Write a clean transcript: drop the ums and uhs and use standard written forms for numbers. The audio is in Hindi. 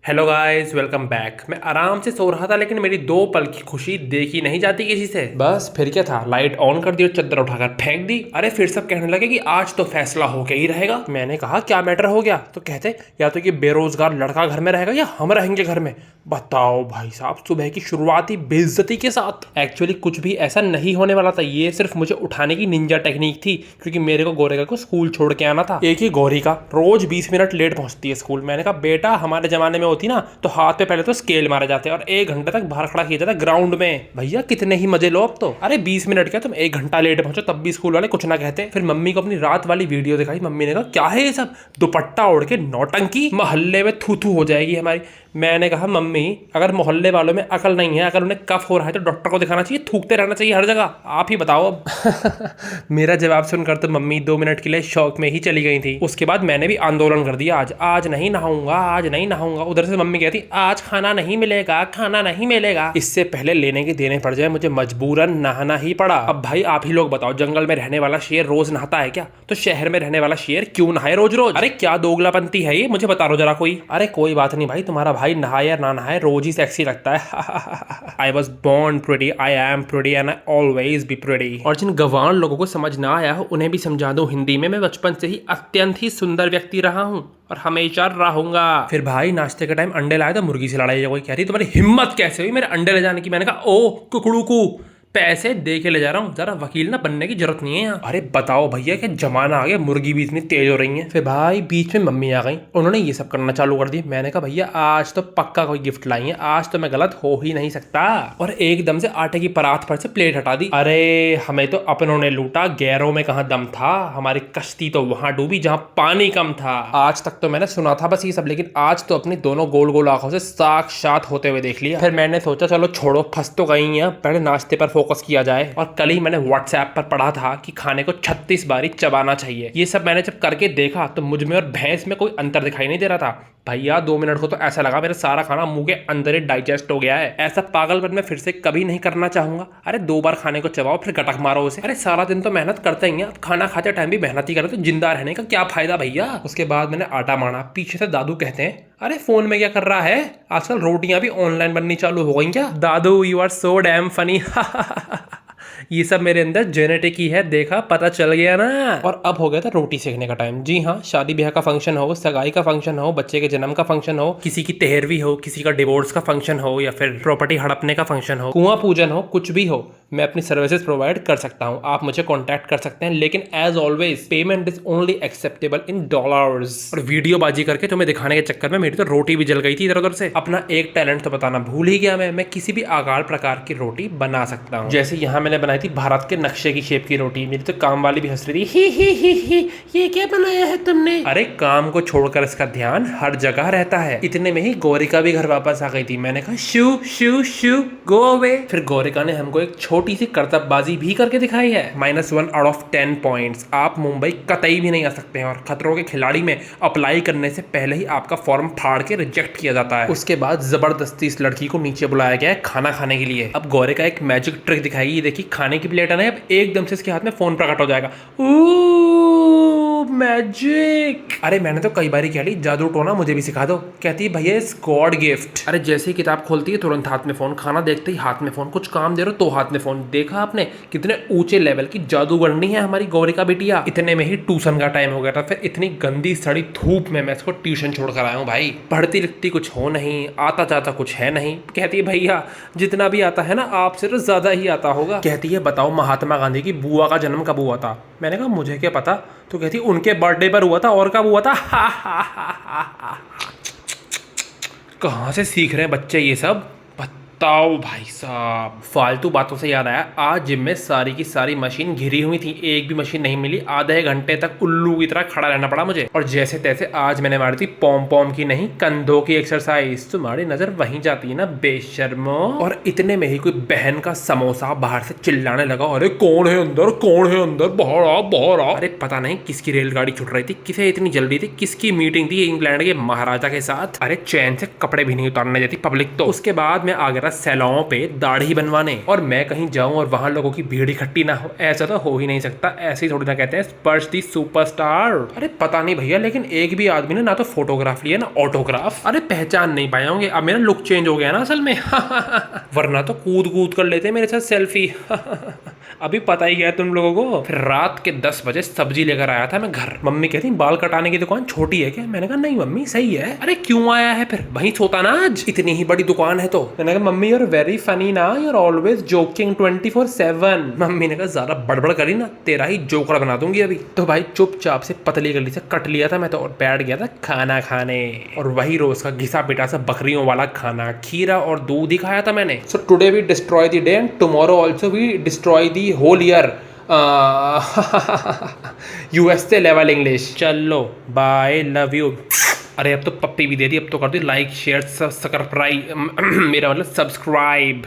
Hello guys, welcome back. मैं आराम से सो रहा था लेकिन मेरी दो पल की खुशी देखी नहीं जाती किसी से। बस फिर क्या था, लाइट ऑन कर दी और चद्दर उठाकर फेंक दी। अरे फिर सब कहने लगे कि आज तो फैसला होके ही रहेगा। मैंने कहा क्या मैटर हो गया? तो कहते या तो ये बेरोजगार लड़का घर में रहेगा या हम रहेंगे घर में। बताओ भाई साहब, सुबह की शुरुआत ही बेइज्जती के साथ। एक्चुअली कुछ भी ऐसा नहीं होने वाला था, ये सिर्फ मुझे उठाने की निंजा टेक्निक थी क्योंकि मेरे को गोरेगा को स्कूल छोड़ के आना था। एक ही गौरिका रोज 20 मिनट लेट पहुंचती है स्कूल। मैंने कहा बेटा, हमारे जमाने में होती ना तो हाथ पे पहले तो स्केल मारे जाते और 1 घंटे तक बाहर खड़ा किया जाता ग्राउंड में। भैया कितने ही मजे लो अब तो। अरे 20 मिनट क्या, तुम 1 घंटा लेट पहुंचो तब भी स्कूल वाले कुछ ना कहते। फिर मम्मी को अपनी रात वाली वीडियो दिखाई। मम्मी ने कहा क्या है ये सब, दुपट्टा ओढ़ के नौटंकी, मोहल्ले में थू थू हो जाएगी हमारी। मैंने कहा मम्मी, अगर मोहल्ले वालों में अकल नहीं है, अगर उन्हें कफ हो रहा है तो डॉक्टर को दिखाना चाहिए, थूकते रहना चाहिए हर जगह। आप ही बताओ अब। मेरा जवाब सुनकर तो मम्मी 2 मिनट के लिए शौक में ही चली गई थी। उसके बाद मैंने भी आंदोलन कर दिया, आज आज नहीं नहाऊंगा, आज नहीं नहाऊंगा। उधर से मम्मी कहती आज खाना नहीं मिलेगा, खाना नहीं मिलेगा। इससे पहले लेने के देने पड़ जाए मुझे मजबूरन नहाना ही पड़ा। अब भाई आप ही लोग बताओ, जंगल में रहने वाला शेर रोज नहाता है क्या? तो शहर में रहने वाला शेर क्यों नहाए रोज रोज? अरे क्या दोगलापंती है ये, मुझे बता दो जरा कोई। अरे कोई बात नहीं भाई, तुम्हारा भाई नहाए या ना नहाए रोज ही सेक्सी लगता है। I was born pretty, I am pretty and I always be pretty. और जिन गंवार लोगों को समझ ना आया हो उन्हें भी समझा दूं हिंदी में, मैं बचपन से ही अत्यंत ही सुंदर व्यक्ति रहा हूँ और हमेशा रहूंगा। फिर भाई नाश्ते के टाइम अंडे लाए तो मुर्गी से लड़ाई। कोई कह रही तुम्हारी हिम्मत कैसे हुई मेरे अंडे ले जाने की? मैंने कहा ओ कुकड़ू को पैसे दे के ले जा रहा हूँ, जरा वकील ना बनने की जरूरत नहीं है यहाँ। अरे बताओ भैया, क्या जमाना आ गया, मुर्गी भी इतनी तेज हो रही है। फिर भाई बीच में मम्मी आ गई, उन्होंने ये सब करना चालू कर दिया। मैंने कहा भैया आज तो पक्का कोई गिफ्ट लाई है, आज तो मैं गलत हो ही नहीं सकता। और एकदम से आटे की परात पर से प्लेट हटा दी। अरे हमें तो अपनों ने लूटा, गैरों में कहाँ दम था। हमारी कश्ती तो वहां डूबी जहां पानी कम था। आज तक तो मैंने सुना था बस ये सब, लेकिन आज तो अपनी दोनों गोल गोल आंखों से साक्षात होते हुए देख लिया। फिर मैंने सोचा चलो छोड़ो, फंस तो गई है, पहले नाश्ते पर फोकस किया जाए। और कल ही मैंने व्हाट्सएप पर पढ़ा था कि खाने को 36 बारी चबाना चाहिए। ये सब मैंने जब करके देखा तो मुझ में और भैंस में कोई अंतर दिखाई नहीं दे रहा था। भैया 2 मिनट को तो ऐसा लगा मेरा सारा खाना मुंह के अंदर ही डाइजेस्ट हो गया है। ऐसा पागलपन मैं फिर से कभी नहीं करना चाहूंगा। अरे 2 बार खाने को चबाओ फिर गटक मारो उसे। अरे सारा दिन तो मेहनत करते ही हैं, अब खाना खाते टाइम भी मेहनत ही करें तो जिंदा रहने का क्या फायदा भैया। उसके बाद मैंने आटा माना। पीछे से दादू कहते हैं अरे फोन में क्या कर रहा है, आजकल रोटियां भी ऑनलाइन बननी चालू हो गई क्या? दादू you are so damn funny. ये सब मेरे अंदर जेनेटिक ही है, देखा पता चल गया ना। और अब हो गया था रोटी सेकने का टाइम। जी हाँ, शादी ब्याह का फंक्शन हो, सगाई का फंक्शन हो, बच्चे के जन्म का फंक्शन हो, किसी की तेहरवी हो, किसी का डिवोर्स का फंक्शन हो या फिर प्रॉपर्टी हड़पने का फंक्शन हो, कुआं पूजन हो, कुछ भी हो, मैं अपनी सर्विसेज प्रोवाइड कर सकता हूँ। आप मुझे कॉन्टैक्ट कर सकते हैं, लेकिन as always payment is only acceptable in dollars. और वीडियो बाजी करके तुम्हें दिखाने के चक्कर में मेरी तो रोटी भी जल गई थी इधर उधर से। अपना एक टैलेंट तो बताना भूल ही गया मैं किसी भी आकार प्रकार की रोटी बना सकता हूँ। जैसे यहाँ मैंने बनाई थी भारत के नक्शे की शेप की रोटी। मेरी तो काम वाली भी हंस रही थी, ही ये क्या बनाया है तुमने? अरे काम को छोड़कर इसका ध्यान हर जगह रहता है। इतने में ही गौरिका भी घर वापस आ गई थी। मैंने कहा शू शू शू गो अवे। फिर गौरिका ने हमको एक छोटी सी करतबबाजी भी करके दिखाई है। -1 आउट ऑफ 10 पॉइंट्स। आप मुंबई कतई भी नहीं आ सकते हैं और खतरों के खिलाड़ी में अप्लाई करने से पहले ही आपका फॉर्म फाड़ के रिजेक्ट किया जाता है। उसके बाद जबरदस्ती इस लड़की को नीचे बुलाया गया है खाना खाने के लिए। अब गौरिका एक मैजिक ट्रिक दिखाएगी। ये देखिए खाने की प्लेट है ना, अब एकदम से इसके हाथ में फोन प्रकट हो जाएगा। मैजिक। अरे मैंने तो कई बार कह ली जादू टोना मुझे भी सिखा दो। कहती है भैया इस गॉड गिफ्ट। अरे जैसे ही किताब खोलती है तुरंत हाथ में फोन, खाना देखते ही हाथ में फोन, कुछ काम दे रहे तो हाथ में फोन। देखा आपने कितने ऊंचे लेवल की जादूगरनी है हमारी गौरिका बिटिया। इतने में ही ट्यूशन का टाइम हो गया था। फिर इतनी गंदी सड़ी धूप में मैं इसको ट्यूशन छोड़ कर आया हूँ भाई। पढ़ती लिखती कुछ हो नहीं, आता जाता कुछ है नहीं। कहती है भैया जितना भी आता है ना आपसे तो ज्यादा ही आता होगा। कहती है बताओ महात्मा गांधी की बुआ का जन्म कब हुआ था? मैंने कहा मुझे क्या पता। तो कहती उनके बर्थडे पर हुआ था। और कब हुआ था? कहाँ से सीख रहे हैं बच्चे ये सब, बताओ भाई साहब। फालतू बातों से याद आया, आज जिम में सारी की सारी मशीन घिरी हुई थी, एक भी मशीन नहीं मिली। आधे घंटे तक उल्लू की तरह खड़ा रहना पड़ा मुझे। और जैसे तैसे आज मैंने मारी थी पॉम पॉम की नहीं, कंधों की एक्सरसाइज। तुम्हारी नजर वहीं जाती है ना बेशर्मो। और इतने में ही कोई बहन का समोसा बाहर से चिल्लाने लगा, अरे कौन है अंदर, कौन है अंदर, बाहर आ बाहर आ। अरे पता नहीं किसकी रेलगाड़ी छूट रही थी, किसे इतनी जल्दी थी, किसकी मीटिंग थी इंग्लैंड के महाराजा के साथ। अरे चैन से कपड़े भी नहीं उतारने देती पब्लिक तो। उसके बाद मैं आ गया सैलून पे दाढ़ी बनवाने, और मैं कहीं जाऊं और वहां लोगों की भीड़ इकट्ठी ना हो, ऐसा तो हो ही नहीं सकता। ऐसे ही थोड़ी ना कहते हैं स्पर्श दी सुपरस्टार। अरे पता नहीं भैया, लेकिन एक भी आदमी ने ना तो फोटोग्राफ लिया ना ऑटोग्राफ। अरे पहचान नहीं पाए होंगे, अब मेरा लुक चेंज हो गया ना असल में। वरना तो कूद कूद कर लेते मेरे साथ सेल्फी। अभी पता ही गया तुम लोगों को। फिर रात के 10 बजे सब्जी लेकर आया था मैं घर। मम्मी कहती बाल कटाने की दुकान छोटी है क्या? मैंने कहा नहीं मम्मी सही है। अरे क्यों आया है फिर? वहीं सोता ना आज, इतनी ही बड़ी दुकान है तो। मैंने कहा मम्मी यूर वेरी फनी ना, यूर ऑलवेज जोकिंग 24/7। मम्मी ने कहा ज्यादा बड़बड़ करी ना तेरा ही जोकड़ बना दूंगी अभी। तो भाई चुपचाप से पतली गली से कट लिया था मैं तो, और बैठ गया था खाना खाने। और वही रोज का घिसा पिटा सा बकरियों वाला खाना, खीरा और दूध ही खाया था मैंने। So today we destroy the day and tomorrow also we destroy the whole year. USA level English. चलो बाय, लव यू। अरे अब तो पप्पी भी दे दी, अब तो कर दी लाइक शेयर सब्सक्राइब, मेरा मतलब सब्सक्राइब।